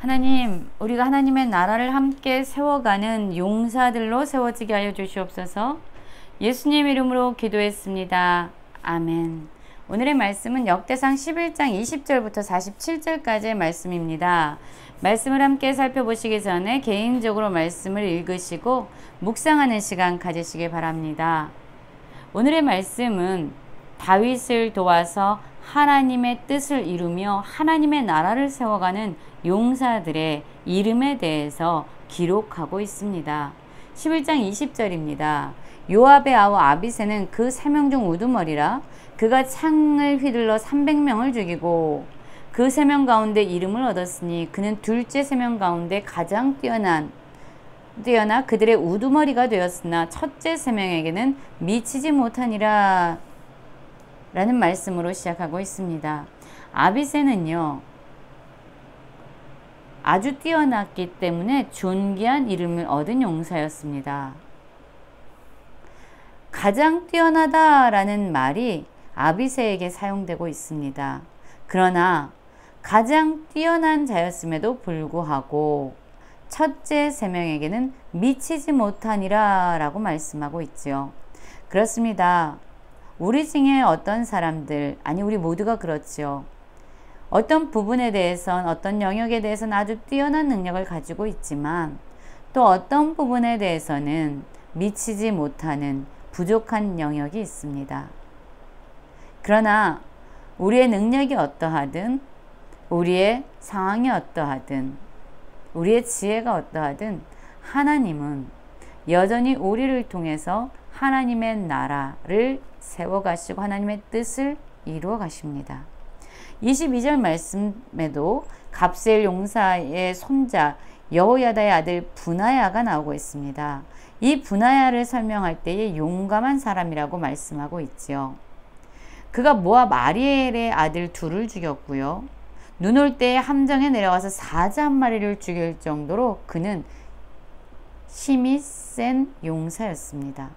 하나님, 우리가 하나님의 나라를 함께 세워가는 용사들로 세워지게 하여 주시옵소서. 예수님 이름으로 기도했습니다. 아멘. 오늘의 말씀은 역대상 11장 20절부터 47절까지의 말씀입니다. 말씀을 함께 살펴보시기 전에 개인적으로 말씀을 읽으시고 묵상하는 시간 가지시기 바랍니다. 오늘의 말씀은 다윗을 도와서 하나님의 뜻을 이루며 하나님의 나라를 세워가는 용사들의 이름에 대해서 기록하고 있습니다. 11장 20절입니다. 요압의 아우 아비새는 그 3명 중 우두머리라. 그가 창을 휘둘러 300명을 죽이고 그 3명 가운데 이름을 얻었으니 그는 둘째 3명 가운데 가장 뛰어나 그들의 우두머리가 되었으나 첫째 3명에게는 미치지 못하니라 라는 말씀으로 시작하고 있습니다. 아비새는요, 아주 뛰어났기 때문에 존귀한 이름을 얻은 용사였습니다. 가장 뛰어나다라는 말이 아비새에게 사용되고 있습니다. 그러나 가장 뛰어난 자였음에도 불구하고 첫째 3명에게는 미치지 못하니라 라고 말씀하고 있죠. 그렇습니다. 우리 중에 어떤 사람들, 아니 우리 모두가 그렇죠. 어떤 부분에 대해선, 어떤 영역에 대해서는 아주 뛰어난 능력을 가지고 있지만 또 어떤 부분에 대해서는 미치지 못하는 부족한 영역이 있습니다. 그러나 우리의 능력이 어떠하든, 우리의 상황이 어떠하든, 우리의 지혜가 어떠하든 하나님은 여전히 우리를 통해서 하나님의 나라를 세워가시고 하나님의 뜻을 이루어 가십니다. 22절 말씀에도 갑세엘 용사의 손자 여호야다의 아들 브나야가 나오고 있습니다. 이 브나야를 설명할 때에 용감한 사람이라고 말씀하고 있지요. 그가 모압 아리엘의 아들 둘을 죽였고요. 눈 올 때에 함정에 내려가서 사자 한 마리를 죽일 정도로 그는 힘이 센 용사였습니다.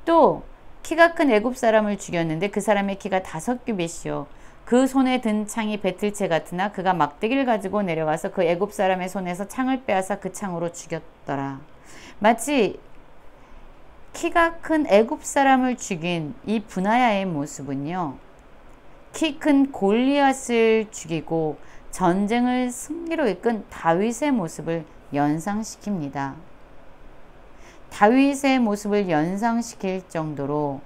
또 키가 큰 애굽 사람을 죽였는데 그 사람의 키가 5규빗이요. 그 손에 든 창이 배틀채 같으나 그가 막대기를 가지고 내려가서 그 애굽 사람의 손에서 창을 빼앗아 그 창으로 죽였더라. 마치 키가 큰 애굽 사람을 죽인 이 브나야의 모습은요, 키 큰 골리앗을 죽이고 전쟁을 승리로 이끈 다윗의 모습을 연상시킵니다. 다윗의 모습을 연상시킬 정도로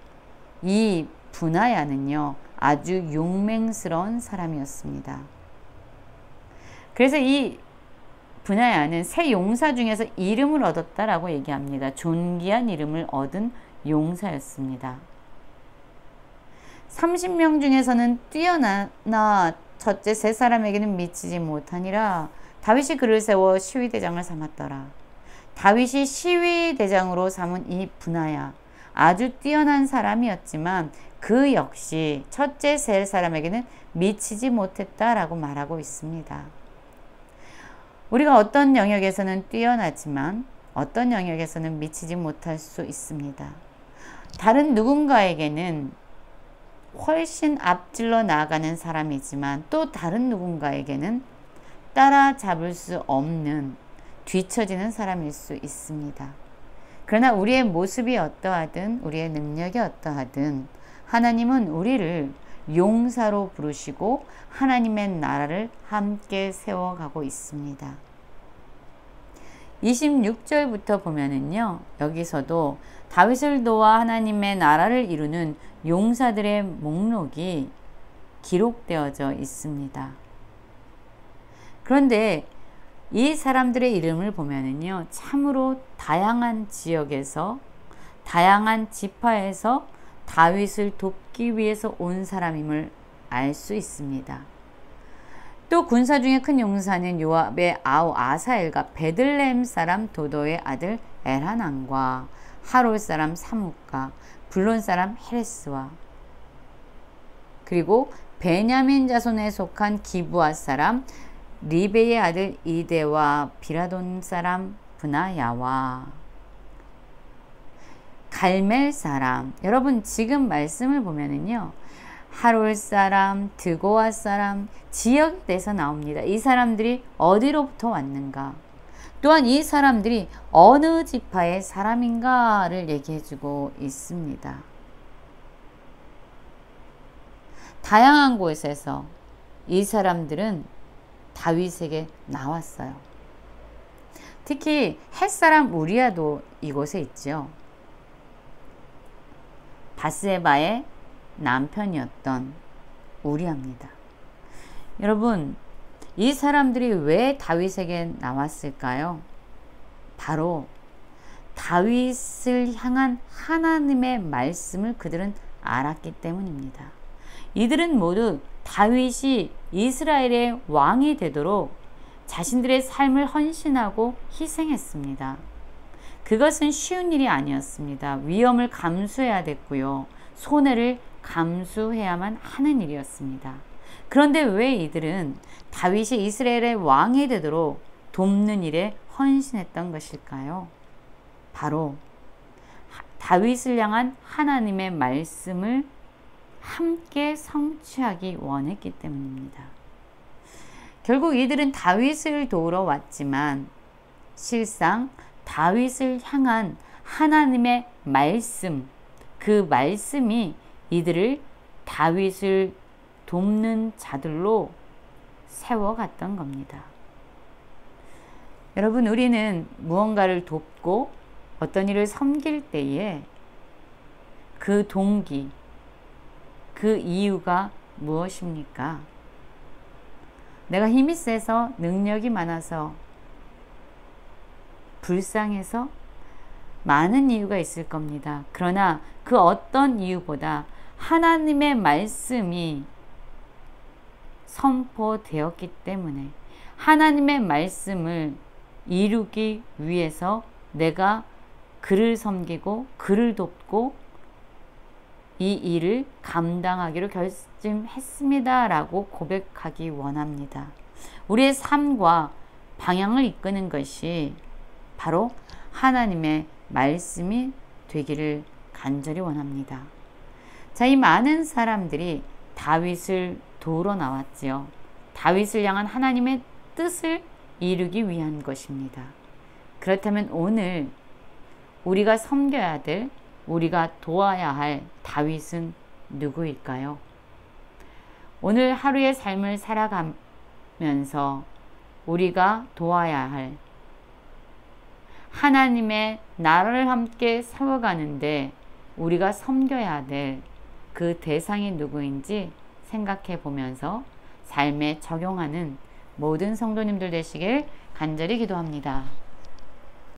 이 브나야는요, 아주 용맹스러운 사람이었습니다. 그래서 이 브나야는 세 용사 중에서 이름을 얻었다라고 얘기합니다. 존귀한 이름을 얻은 용사였습니다. 30명 중에서는 뛰어나 첫째 3사람에게는 미치지 못하니라. 다윗이 그를 세워 시위대장을 삼았더라. 다윗이 시위대장으로 삼은 이 브나야, 아주 뛰어난 사람이었지만 그 역시 첫째 3사람에게는 미치지 못했다라고 말하고 있습니다. 우리가 어떤 영역에서는 뛰어나지만 어떤 영역에서는 미치지 못할 수 있습니다. 다른 누군가에게는 훨씬 앞질러 나아가는 사람이지만 또 다른 누군가에게는 따라잡을 수 없는 뒤처지는 사람일 수 있습니다. 그러나 우리의 모습이 어떠하든 우리의 능력이 어떠하든 하나님은 우리를 용사로 부르시고 하나님의 나라를 함께 세워가고 있습니다. 26절부터 보면은요, 여기서도 다윗을 도와 하나님의 나라를 이루는 용사들의 목록이 기록되어져 있습니다. 그런데 이 사람들의 이름을 보면은요, 참으로 다양한 지역에서, 다양한 지파에서 다윗을 돕기 위해서 온 사람임을 알 수 있습니다. 또 군사 중에 큰 용사는 요압의 아우 아사엘과 베들레헴 사람 도도의 아들 엘하난과 하롤 사람 사뭇과 블론 사람 헤레스와 그리고 베냐민 자손에 속한 기브아 사람 리베의 아들 이데와 비라돈 사람 브나야와 갈멜 사람, 여러분 지금 말씀을 보면은요, 하롤 사람, 드고아 사람, 지역에 대해서 나옵니다. 이 사람들이 어디로부터 왔는가? 또한 이 사람들이 어느 지파의 사람인가를 얘기해주고 있습니다. 다양한 곳에서 이 사람들은 다윗에게 나왔어요. 특히 햇사람 우리아도 이곳에 있죠. 바스에바의 남편이었던 우리아입니다. 여러분, 이 사람들이 왜 다윗에게 나왔을까요? 바로 다윗을 향한 하나님의 말씀을 그들은 알았기 때문입니다. 이들은 모두 다윗이 이스라엘의 왕이 되도록 자신들의 삶을 헌신하고 희생했습니다. 그것은 쉬운 일이 아니었습니다. 위험을 감수해야 됐고요. 손해를 감수해야만 하는 일이었습니다. 그런데 왜 이들은 다윗이 이스라엘의 왕이 되도록 돕는 일에 헌신했던 것일까요? 바로 다윗을 향한 하나님의 말씀을 함께 성취하기 원했기 때문입니다. 결국 이들은 다윗을 도우러 왔지만 실상 다윗을 향한 하나님의 말씀, 그 말씀이 이들을 다윗을 돕는 자들로 세워갔던 겁니다. 여러분, 우리는 무언가를 돕고 어떤 일을 섬길 때에 그 동기, 그 이유가 무엇입니까? 내가 힘이 세서 능력이 많아서 불쌍해서 많은 이유가 있을 겁니다. 그러나 그 어떤 이유보다 하나님의 말씀이 선포되었기 때문에 하나님의 말씀을 이루기 위해서 내가 그를 섬기고 그를 돕고 이 일을 감당하기로 결심했습니다 라고 고백하기 원합니다. 우리의 삶과 방향을 이끄는 것이 바로 하나님의 말씀이 되기를 간절히 원합니다. 자, 이 많은 사람들이 다윗을 도우러 나왔지요. 다윗을 향한 하나님의 뜻을 이루기 위한 것입니다. 그렇다면 오늘 우리가 섬겨야 될, 우리가 도와야 할 다윗은 누구일까요? 오늘 하루의 삶을 살아가면서 우리가 도와야 할, 하나님의 나라를 함께 세워가는데 우리가 섬겨야 될 그 대상이 누구인지 생각해 보면서 삶에 적용하는 모든 성도님들 되시길 간절히 기도합니다.